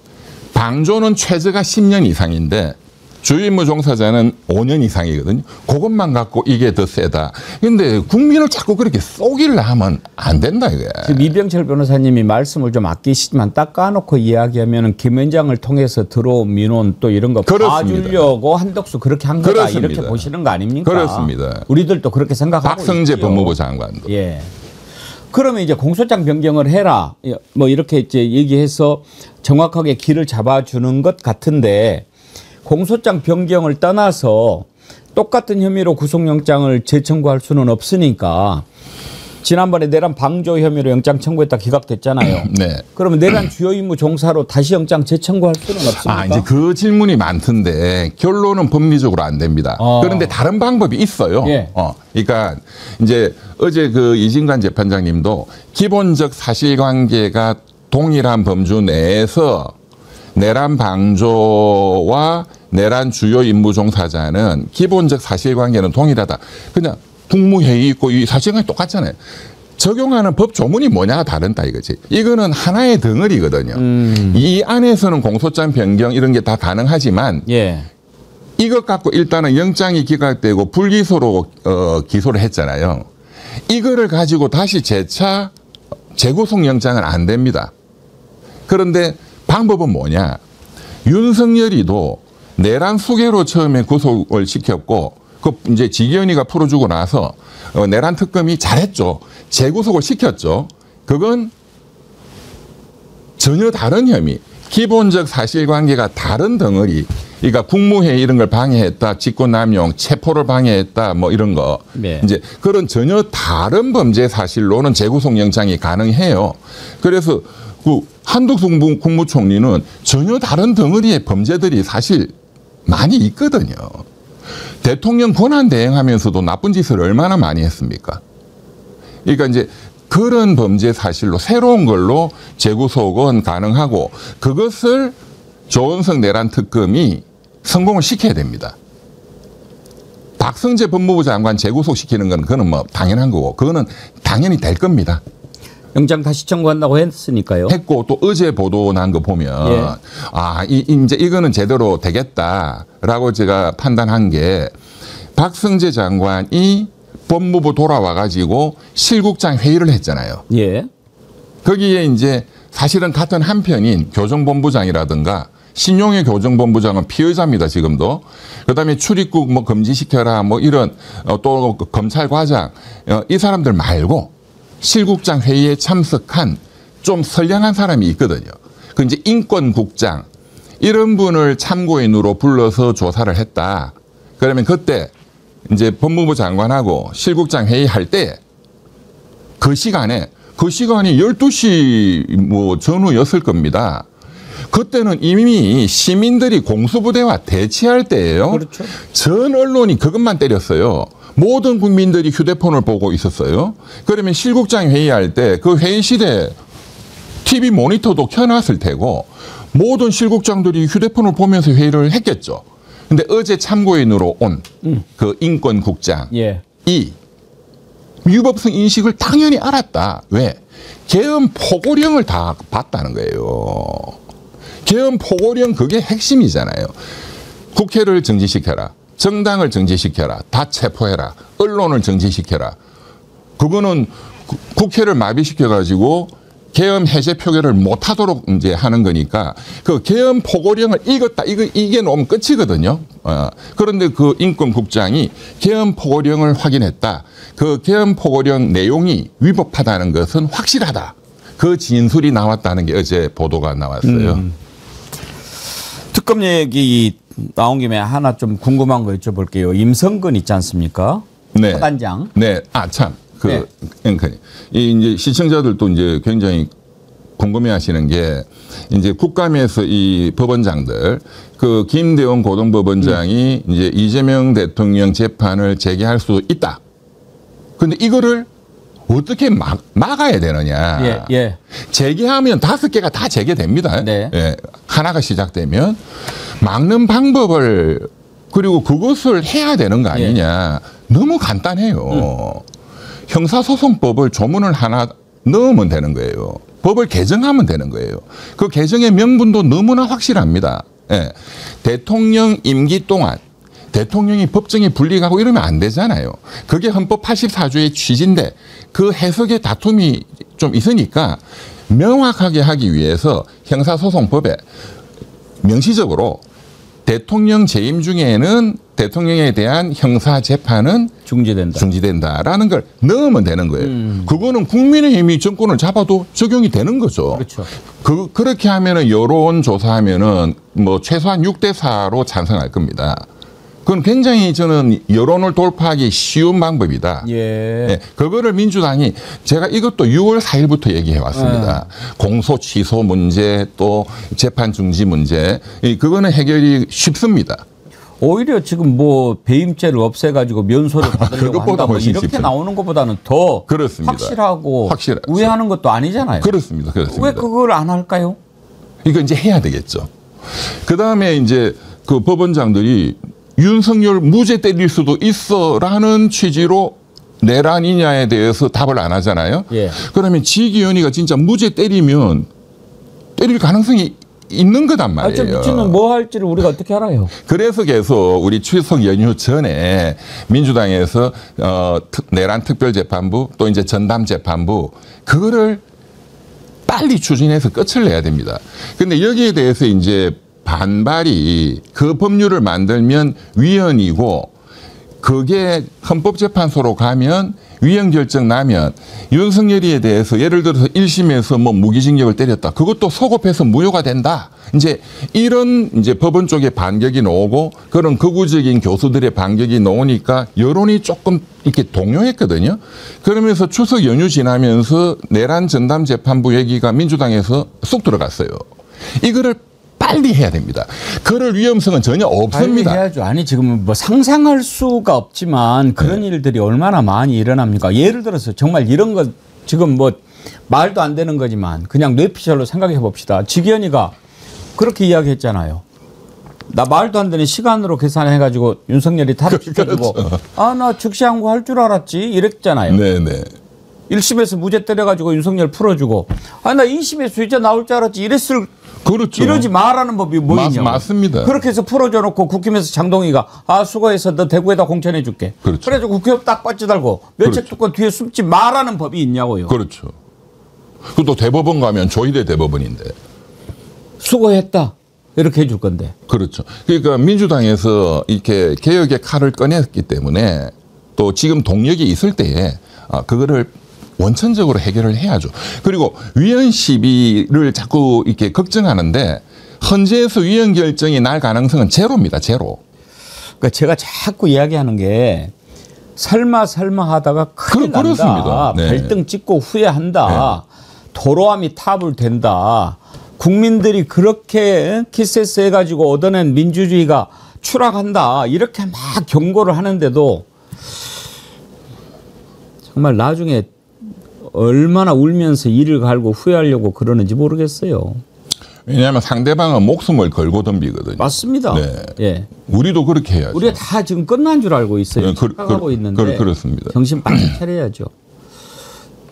Speaker 2: 방조는 최저가 10년 이상인데 주요 임무 종사자는 5년 이상이거든요. 그것만 갖고 이게 더 세다. 근데 국민을 자꾸 그렇게 쏘기를 하면 안 된다 이거야.
Speaker 1: 이병철 변호사님이 말씀을 좀 아끼시지만 딱 까놓고 이야기하면 김현장을 통해서 들어온 민원 또 이런 거 봐주려고 한덕수 그렇게 한 거다.
Speaker 2: 그렇습니다.
Speaker 1: 이렇게 보시는 거 아닙니까?
Speaker 2: 그렇습니다.
Speaker 1: 우리들도 그렇게 생각하고
Speaker 2: 박성재
Speaker 1: 있죠.
Speaker 2: 법무부 장관도.
Speaker 1: 예. 그러면 이제 공소장 변경을 해라. 뭐 이렇게 이제 얘기해서 정확하게 길을 잡아주는 것 같은데 공소장 변경을 떠나서 똑같은 혐의로 구속영장을 재청구할 수는 없으니까 지난번에 내란 방조 혐의로 영장 청구했다 기각됐잖아요.
Speaker 2: 네.
Speaker 1: 그러면 내란 주요 임무 종사로 다시 영장 재청구할 수는 없습니까?
Speaker 2: 이제 그 질문이 많던데 결론은 법리적으로 안 됩니다. 그런데 다른 방법이 있어요.
Speaker 1: 예.
Speaker 2: 그러니까 이제 어제 그 이진관 재판장님도 기본적 사실관계가 동일한 범주 내에서 내란 방조와 내란 주요 임무 종사자는 기본적 사실관계는 동일하다. 그냥 국무회의 있고 이 사실관계 똑같잖아요. 적용하는 법 조문이 뭐냐가 다른다 이거지. 이거는 하나의 덩어리거든요. 이 안에서는 공소장 변경 이런 게 다 가능하지만
Speaker 1: 예.
Speaker 2: 이것 갖고 일단은 영장이 기각되고 불기소로 기소를 했잖아요. 이거를 가지고 다시 재차 재구속 영장은 안 됩니다. 그런데 방법은 뭐냐? 윤석열이도 내란 수계로 처음에 구속을 시켰고, 그 이제 지기현이가 풀어주고 나서 내란 특검이 잘했죠. 재구속을 시켰죠. 그건 전혀 다른 혐의, 기본적 사실관계가 다른 덩어리. 그러니까 국무회의 이런 걸 방해했다, 직권남용, 체포를 방해했다, 뭐 이런 거.
Speaker 1: 네.
Speaker 2: 이제 그런 전혀 다른 범죄 사실로는 재구속 영장이 가능해요. 그래서 그 한덕수 국무총리는 전혀 다른 덩어리의 범죄들이 사실 많이 있거든요. 대통령 권한 대행하면서도 나쁜 짓을 얼마나 많이 했습니까? 그러니까 이제 그런 범죄 사실로 새로운 걸로 재구속은 가능하고 그것을 조은석 내란 특검이 성공을 시켜야 됩니다. 박성재 법무부 장관 재구속 시키는 건 그거는 뭐 당연한 거고 그거는 당연히 될 겁니다.
Speaker 1: 영장 다시 청구한다고 했으니까요.
Speaker 2: 했고 또 어제 보도 난 거 보면 이제 이거는 제대로 되겠다라고 제가 판단한 게 박성재 장관이 법무부 돌아와 가지고 실국장 회의를 했잖아요.
Speaker 1: 예.
Speaker 2: 거기에 이제 사실은 같은 한편인 교정본부장이라든가 신용의 교정본부장은 피의자입니다, 지금도. 그다음에 출입국 뭐 금지시켜라 뭐 이런 또 검찰과장 이 사람들 말고 실국장 회의에 참석한 좀 선량한 사람이 있거든요. 그 이제 인권국장 이런 분을 참고인으로 불러서 조사를 했다. 그러면 그때 이제 법무부 장관하고 실국장 회의할 때 그 시간이 12시 뭐 전후였을 겁니다. 그때는 이미 시민들이 공수부대와 대치할 때예요.
Speaker 1: 그렇죠.
Speaker 2: 전 언론이 그것만 때렸어요. 모든 국민들이 휴대폰을 보고 있었어요. 그러면 실국장 회의할 때 그 회의실에 TV 모니터도 켜놨을 테고 모든 실국장들이 휴대폰을 보면서 회의를 했겠죠. 근데 어제 참고인으로 온 그 인권국장이
Speaker 1: 예.
Speaker 2: 위법성 인식을 당연히 알았다. 왜? 계엄 포고령을 다 봤다는 거예요. 계엄 포고령 그게 핵심이잖아요. 국회를 정지시켜라. 정당을 정지시켜라. 다 체포해라. 언론을 정지시켜라. 그거는 국회를 마비시켜가지고 계엄 해제 표결을 못하도록 이제 하는 거니까 그 계엄 포고령을 읽었다. 이게 놓으면 끝이거든요. 그런데 그 인권국장이 계엄 포고령을 확인했다. 그 계엄 포고령 내용이 위법하다는 것은 확실하다. 그 진술이 나왔다는 게 어제 보도가 나왔어요.
Speaker 1: 특검 얘기 나온 김에 하나 좀 궁금한 거 여쭤볼게요. 임성근 있지 않습니까?
Speaker 2: 네.
Speaker 1: 사단장.
Speaker 2: 네. 참. 그러니까 이제 시청자들도 이제 굉장히 궁금해하시는 게 이제 국감에서 이 법원장들 그 김대원 고등법원장이 이제 이재명 대통령 재판을 재개할 수 있다. 그런데 이거를 어떻게 막아야 되느냐.
Speaker 1: 예, 예.
Speaker 2: 재개하면 5개가 다 재개됩니다.
Speaker 1: 네.
Speaker 2: 예, 하나가 시작되면 막는 방법을 그리고 그것을 해야 되는 거 아니냐. 너무 간단해요. 형사소송법을 조문을 하나 넣으면 되는 거예요. 법을 개정하면 되는 거예요. 그 개정의 명분도 너무나 확실합니다. 예. 대통령 임기 동안 대통령이 법정에 불리하고 이러면 안 되잖아요. 그게 헌법 84조의 취지인데 그 해석에 다툼이 좀 있으니까 명확하게 하기 위해서 형사소송법에 명시적으로 대통령 재임 중에는 대통령에 대한 형사 재판은 중지된다라는 걸 넣으면 되는 거예요. 그거는 국민의힘이 정권을 잡아도 적용이 되는 거죠.
Speaker 1: 그렇죠.
Speaker 2: 그렇게 하면은 여론 조사하면은 뭐 최소한 6대4로 찬성할 겁니다. 그건 굉장히 저는 여론을 돌파하기 쉬운 방법이다.
Speaker 1: 예.
Speaker 2: 네, 그거를 민주당이 제가 이것도 6월 4일부터 얘기해 왔습니다. 공소 취소 문제 또 재판 중지 문제 그거는 해결이 쉽습니다.
Speaker 1: 오히려 지금 뭐 배임죄를 없애가지고 면소를 받으려고 한다 뭐 이렇게
Speaker 2: 쉽습니다.
Speaker 1: 나오는 것보다는 더
Speaker 2: 그렇습니다.
Speaker 1: 확실하고 우회하는 것도 아니잖아요.
Speaker 2: 그렇습니다.
Speaker 1: 왜 그걸 안 할까요?
Speaker 2: 이거 이제 해야 되겠죠. 그 다음에 이제 그 법원장들이 윤석열 무죄 때릴 수도 있어라는 취지로 내란이냐에 대해서 답을 안 하잖아요.
Speaker 1: 예.
Speaker 2: 그러면 지기현이가 진짜 무죄 때리면 때릴 가능성이 있는 거단 말이에요.
Speaker 1: 저 미친놈 뭐 할지를 우리가 어떻게 알아요?
Speaker 2: 그래서 계속 우리 추석 연휴 전에 민주당에서 내란 특별재판부 또 이제 전담재판부 그거를 빨리 추진해서 끝을 내야 됩니다. 그런데 여기에 대해서 이제 반발이 그 법률을 만들면 위헌이고 그게 헌법재판소로 가면 위헌 결정 나면 윤석열이에 대해서 예를 들어서 1심에서 뭐 무기징역을 때렸다. 그것도 소급해서 무효가 된다. 이제 이런 이제 법원 쪽에 반격이 나오고 그런 극우적인 교수들의 반격이 나오니까 여론이 조금 이렇게 동요했거든요. 그러면서 추석 연휴 지나면서 내란 전담 재판부 얘기가 민주당에서 쑥 들어갔어요. 이거를 빨리 해야 됩니다. 그럴 위험성은 전혀 없습니다.
Speaker 1: 빨리 해야죠. 아니 지금 뭐 상상할 수가 없지만 그런 일들이 얼마나 많이 일어납니까? 예를 들어서 정말 이런 거 지금 뭐 말도 안 되는 거지만 그냥 뇌피셜로 생각해 봅시다. 지기현이가 그렇게 이야기했잖아요. 나 말도 안 되는 시간으로 계산해가지고 윤석열이 탈압시켜주고 아 나 즉시항고 할 줄 알았지 이랬잖아요.
Speaker 2: 네네.
Speaker 1: 1심에서 무죄 때려가지고 윤석열 풀어주고 아 나 2심에 수위자 나올 줄 알았지 이랬을
Speaker 2: 그렇죠.
Speaker 1: 이러지 말라는 법이 뭐이냐.
Speaker 2: 맞습니다.
Speaker 1: 그렇게 해서 풀어줘 놓고 국힘에서 장동희가 아 수고해서 너 대구에다 공천해 줄게.
Speaker 2: 그렇죠.
Speaker 1: 그래서 국힘 딱 빠지 달고 면책 특권 뒤에 숨지 말라는 법이 있냐고요.
Speaker 2: 그렇죠. 그것도 대법원 가면 조희대 대법원인데.
Speaker 1: 수고했다. 이렇게 해줄 건데.
Speaker 2: 그렇죠. 그러니까 민주당에서 이렇게 개혁의 칼을 꺼냈기 때문에 또 지금 동력이 있을 때에 그거를 원천적으로 해결을 해야죠. 그리고 위헌 시비를 자꾸 이렇게 걱정하는데 헌재에서 위헌 결정이 날 가능성은 제로입니다. 제로.
Speaker 1: 그러니까 제가 자꾸 이야기하는 게 설마 하다가 큰일 난다.
Speaker 2: 그렇습니다. 네.
Speaker 1: 발등 찍고 후회한다. 네. 도로함이 탑을 된다. 국민들이 그렇게 키세스 해가지고 얻어낸 민주주의가 추락한다. 이렇게 막 경고를 하는데도 정말 나중에 얼마나 울면서 이를 갈고 후회하려고 그러는지 모르겠어요.
Speaker 2: 왜냐하면 상대방은 목숨을 걸고 덤비거든요.
Speaker 1: 맞습니다.
Speaker 2: 네.
Speaker 1: 예.
Speaker 2: 우리도 그렇게 해야죠.
Speaker 1: 우리가 다 지금 끝난 줄 알고 있어요.
Speaker 2: 네,
Speaker 1: 생각하고 있는데
Speaker 2: 그렇습니다.
Speaker 1: 정신 바짝 차려야죠.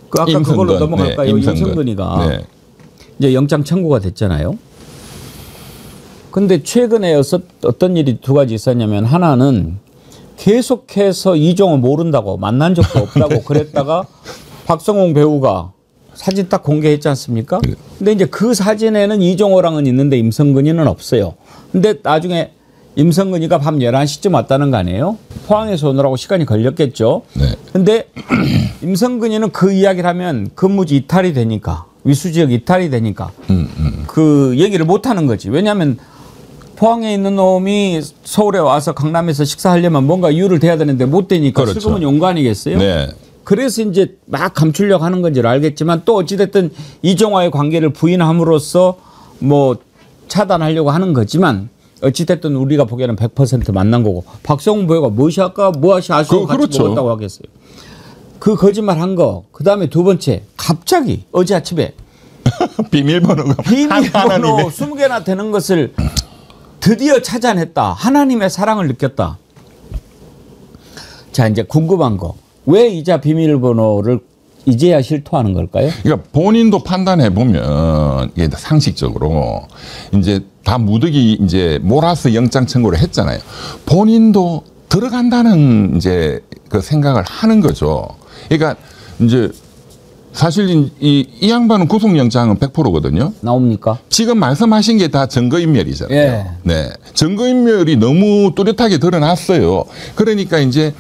Speaker 1: 그 아까
Speaker 2: 임성근,
Speaker 1: 그걸로 넘어갈까요?
Speaker 2: 네,
Speaker 1: 임성근이가
Speaker 2: 네.
Speaker 1: 이제 영장 청구가 됐잖아요. 근데 최근에 어떤 일이 두 가지 있었냐면 하나는 계속해서 이종호 모른다고 만난 적도 없다고
Speaker 2: 네.
Speaker 1: 그랬다가 박성홍 배우가 사진 딱 공개했지 않습니까? 근데 이제 그 사진에는 이종호랑은 있는데 임성근이는 없어요. 근데 나중에 임성근이가 밤 11시쯤 왔다는 거 아니에요? 포항에서 오느라고 시간이 걸렸겠죠.
Speaker 2: 네.
Speaker 1: 근데 임성근이는 그 이야기를 하면 근무지 이탈이 되니까 위수지역 이탈이 되니까 그 얘기를 못 하는 거지. 왜냐하면 포항에 있는 놈이 서울에 와서 강남에서 식사하려면 뭔가 이유를 대야 되는데 못 되니까
Speaker 2: 그렇죠.
Speaker 1: 슬금은 용거 아니겠어요?
Speaker 2: 네.
Speaker 1: 그래서 이제 막 감추려고 하는 건지 알겠지만 또 어찌됐든 이종화의 관계를 부인함으로써 뭐 차단하려고 하는 거지만 어찌됐든 우리가 보기에는 100% 만난 거고 박성훈 부회가 무엇이 아까 무엇이 아쉬워 같이
Speaker 2: 그렇죠.
Speaker 1: 먹었다고 하겠어요. 그 거짓말 한 거. 그다음에 두 번째 갑자기 어제 아침에
Speaker 2: 비밀번호가
Speaker 1: 비밀번호 20개나 되는 것을 드디어 찾아냈다. 하나님의 사랑을 느꼈다. 자, 이제 궁금한 거. 왜 이자 비밀번호를 이제야 실토하는 걸까요?
Speaker 2: 그러니까 본인도 판단해 보면 이게 상식적으로 이제 다 무더기 이제 몰아서 영장 청구를 했잖아요. 본인도 들어간다는 이제 그 생각을 하는 거죠. 그러니까 이제 사실 이 양반은 구속영장은 100%거든요.
Speaker 1: 나옵니까?
Speaker 2: 지금 말씀하신 게 다 증거인멸이잖아요.
Speaker 1: 예.
Speaker 2: 네. 증거인멸이 너무 뚜렷하게 드러났어요. 그러니까 이제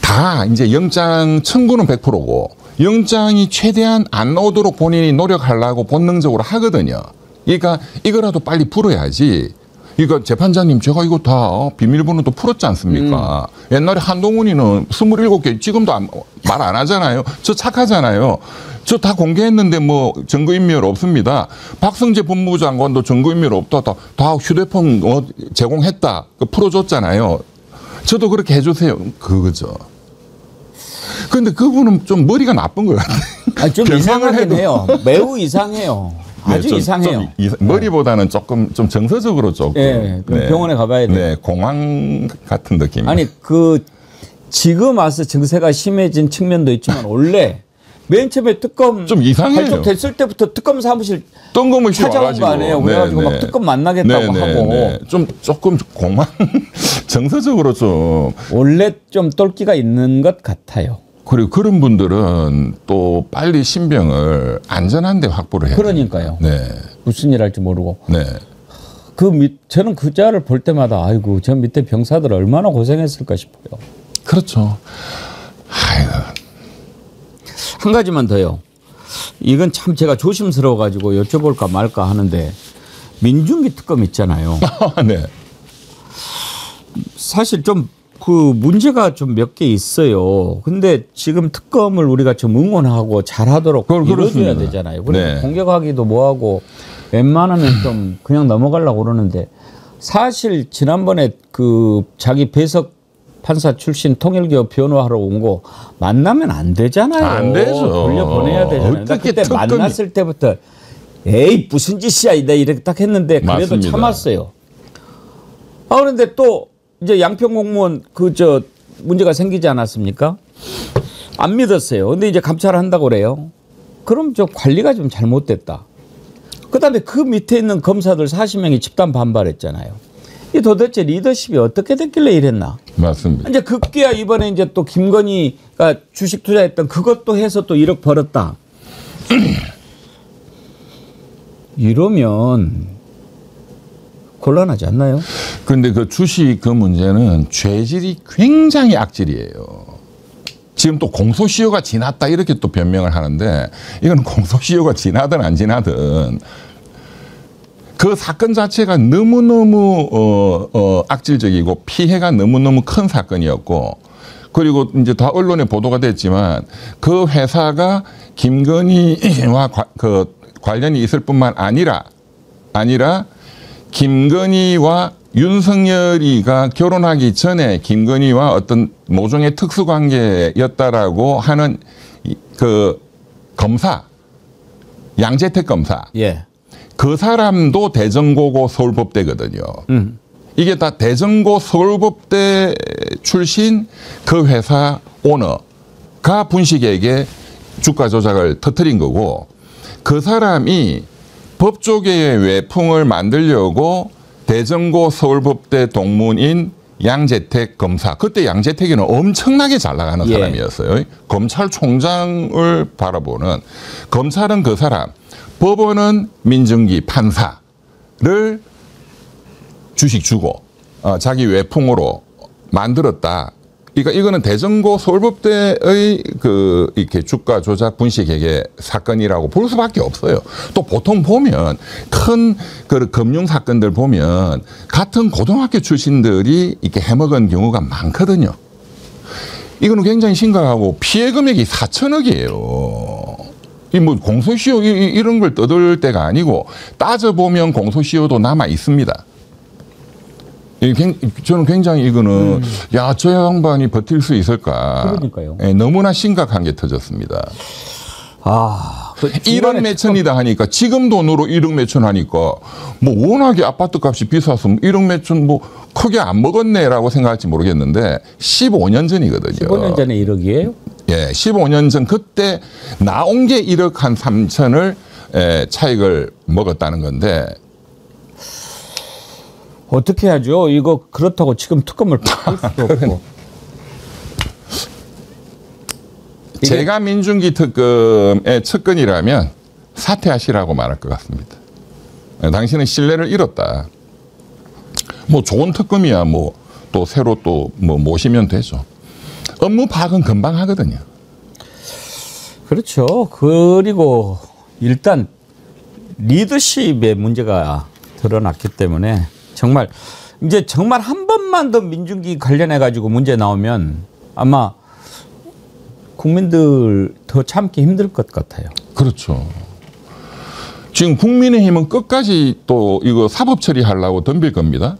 Speaker 2: 다 이제 영장 청구는 100%고 영장이 최대한 안 나오도록 본인이 노력하려고 본능적으로 하거든요. 그러니까 이거라도 빨리 풀어야지. 그러니까 재판장님 제가 이거 다 비밀번호도 풀었지 않습니까? 옛날에 한동훈이는 27개 지금도 말 안 하잖아요. 저 착하잖아요. 저 다 공개했는데 뭐 증거인멸 없습니다. 박성재 법무부 장관도 증거인멸 없다. 다 휴대폰 제공했다. 풀어줬잖아요. 저도 그렇게 해주세요. 그거죠. 그런데 그분은 좀 머리가 나쁜 것 같아요.
Speaker 1: 아니, 좀 이상하긴 해요. 매우 이상해요. 아주
Speaker 2: 좀,
Speaker 1: 이상해요.
Speaker 2: 머리보다는 조금 좀 정서적으로 조금.
Speaker 1: 네, 그럼 병원에 가봐야 돼요.
Speaker 2: 네, 공황 같은 느낌.
Speaker 1: 아니 지금 와서 증세가 심해진 측면도 있지만 원래 맨 처음에 특검
Speaker 2: 좀 이상해요.
Speaker 1: 발족됐을 때부터 특검 사무실
Speaker 2: 뜬금없이
Speaker 1: 찾아온 거 아니에요. 그래가지고 막 특검 만나겠다고 하고.
Speaker 2: 좀 조금 공황 정서적으로 좀
Speaker 1: 원래 좀 똘끼가 있는 것 같아요.
Speaker 2: 그리고 그런 분들은 또 빨리 신병을 안전한 데 확보를 해야
Speaker 1: 그러니까요.
Speaker 2: 네.
Speaker 1: 무슨 일 할지 모르고.
Speaker 2: 네.
Speaker 1: 저는 그 자를 볼 때마다 아이고 저 밑에 병사들 얼마나 고생했을까 싶어요.
Speaker 2: 그렇죠. 아이고.
Speaker 1: 한 가지만 더요. 이건 참 제가 조심스러워 가지고 여쭤볼까 말까 하는데 민중기 특검 있잖아요.
Speaker 2: 네.
Speaker 1: 사실 좀 그 문제가 좀 몇 개 있어요. 근데 지금 특검을 우리가 좀 응원하고 잘하도록 이루어줘야 되잖아요. 그래서
Speaker 2: 네.
Speaker 1: 공격하기도 뭐하고 웬만하면 좀 그냥 넘어가려고 그러는데 사실 지난번에 그 자기 배석 판사 출신 통일교 변호하러 온 거 만나면 안 되잖아요.
Speaker 2: 안 되죠.
Speaker 1: 돌려보내야 되잖아요. 나 그때
Speaker 2: 특검이...
Speaker 1: 만났을 때부터 에이 무슨 짓이야 내가 이렇게 딱 했는데 그래도
Speaker 2: 맞습니다.
Speaker 1: 참았어요. 아 그런데 또 이제 양평 공무원 문제가 생기지 않았습니까? 안 믿었어요. 근데 이제 감찰을 한다고 그래요. 그럼 저 관리가 좀 잘못됐다. 그다음에 그 밑에 있는 검사들 40명이 집단 반발했잖아요. 이 도대체 리더십이 어떻게 됐길래 이랬나?
Speaker 2: 맞습니다.
Speaker 1: 이제 급기야 이번에 이제 또 김건희가 주식 투자했던 그것도 해서 또 1억 벌었다. 이러면 곤란하지 않나요?
Speaker 2: 그런데 그 주식 그 문제는 죄질이 굉장히 악질이에요. 지금 또 공소시효가 지났다 이렇게 또 변명을 하는데 이건 공소시효가 지나든 안 지나든 그 사건 자체가 너무너무 악질적이고 피해가 너무너무 큰 사건이었고 그리고 이제 다 언론에 보도가 됐지만 그 회사가 김건희와 관련이 있을 뿐만 아니라 김건희와 윤석열이가 결혼하기 전에 김건희와 어떤 모종의 특수관계였다라고 하는 그 검사 양재택 검사
Speaker 1: 예.
Speaker 2: 그 사람도 대전고고 서울법대거든요. 이게 다 대전고 서울법대 출신 그 회사 오너가 분식에게 주가 조작을 터뜨린 거고 그 사람이 법조계의 외풍을 만들려고 대전고 서울법대 동문인 양재택 검사 그때 양재택이는 엄청나게 잘 나가는 사람이었어요. 검찰총장을 바라보는 검찰은 그 사람 법원은 민중기 판사를 주식 주고 자기 외풍으로 만들었다. 그러니까 이거는 대전고 서울법대의 이렇게 주가 조작 분식회계 사건이라고 볼 수밖에 없어요. 또 보통 보면 큰 그 금융 사건들 보면 같은 고등학교 출신들이 이렇게 해먹은 경우가 많거든요. 이거는 굉장히 심각하고 피해 금액이 4천억이에요. 이 뭐 공소시효 이런 걸 떠들 때가 아니고 따져보면 공소시효도 남아 있습니다. 저는 굉장히 이거는 야, 저 양반이 버틸 수 있을까.
Speaker 1: 그러니까요.
Speaker 2: 예, 너무나 심각한 게 터졌습니다.
Speaker 1: 아,
Speaker 2: 1억 몇천이다 하니까 지금 돈으로 1억 몇천 하니까 뭐 워낙에 아파트 값이 비싸서 1억 몇천 뭐 크게 안 먹었네라고 생각할지 모르겠는데 15년 전이거든요.
Speaker 1: 15년 전에 1억이에요?
Speaker 2: 예, 15년 전 그때 나온 게 1억 한 3천을 차익을 먹었다는 건데
Speaker 1: 어떻게 하죠? 이거 그렇다고 지금 특검을 받을 수도 없고.
Speaker 2: 제가 민중기 특검의 측근이라면 사퇴하시라고 말할 것 같습니다. 당신은 신뢰를 잃었다. 뭐 좋은 특검이야 뭐 또 새로 또 뭐 모시면 되죠. 업무 파악은 금방 하거든요.
Speaker 1: 그렇죠. 그리고 일단 리더십의 문제가 드러났기 때문에 정말 이제 정말 한 번만 더 민중기 관련해 가지고 문제 나오면 아마 국민들 더 참기 힘들 것 같아요.
Speaker 2: 그렇죠. 지금 국민의힘은 끝까지 또 이거 사법 처리하려고 덤빌 겁니다.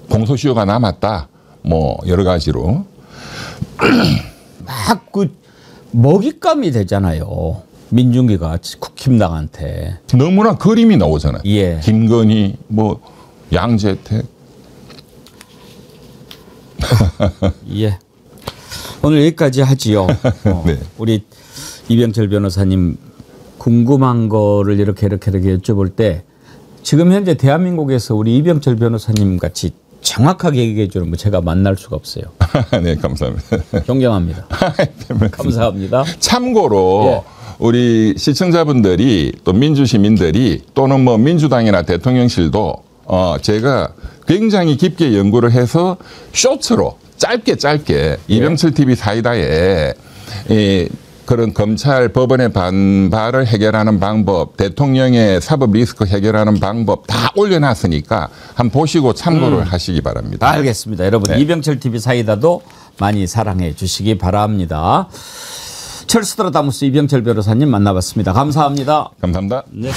Speaker 2: 공소시효가 남았다. 뭐 여러 가지로.
Speaker 1: 막 그 먹잇감이 되잖아요. 민중기가 국힘당한테.
Speaker 2: 너무나 그림이 나오잖아요.
Speaker 1: 예.
Speaker 2: 김건희, 뭐 양재택.
Speaker 1: 예. 오늘 여기까지 하지요.
Speaker 2: 네.
Speaker 1: 우리 이병철 변호사님 궁금한 거를 이렇게 여쭤볼 때 지금 현재 대한민국에서 우리 이병철 변호사님 같이 정확하게 얘기해 주는 뭐 제가 만날 수가 없어요.
Speaker 2: 네, 감사합니다.
Speaker 1: 존경합니다. 감사합니다.
Speaker 2: 참고로
Speaker 1: 예.
Speaker 2: 우리 시청자분들이 또 민주시민들이 또는 뭐 민주당이나 대통령실도 제가 굉장히 깊게 연구를 해서 쇼츠로 짧게
Speaker 1: 예.
Speaker 2: 이병철 TV 사이다에 그런 검찰 법원의 반발을 해결하는 방법, 대통령의 사법 리스크 해결하는 방법 다 올려놨으니까 한번 보시고 참고를 하시기 바랍니다.
Speaker 1: 알겠습니다. 여러분
Speaker 2: 네.
Speaker 1: 이병철 TV 사이다도 많이 사랑해 주시기 바랍니다. 철수드라다무스 이병철 변호사님 만나봤습니다. 감사합니다.
Speaker 2: 감사합니다.
Speaker 1: 네.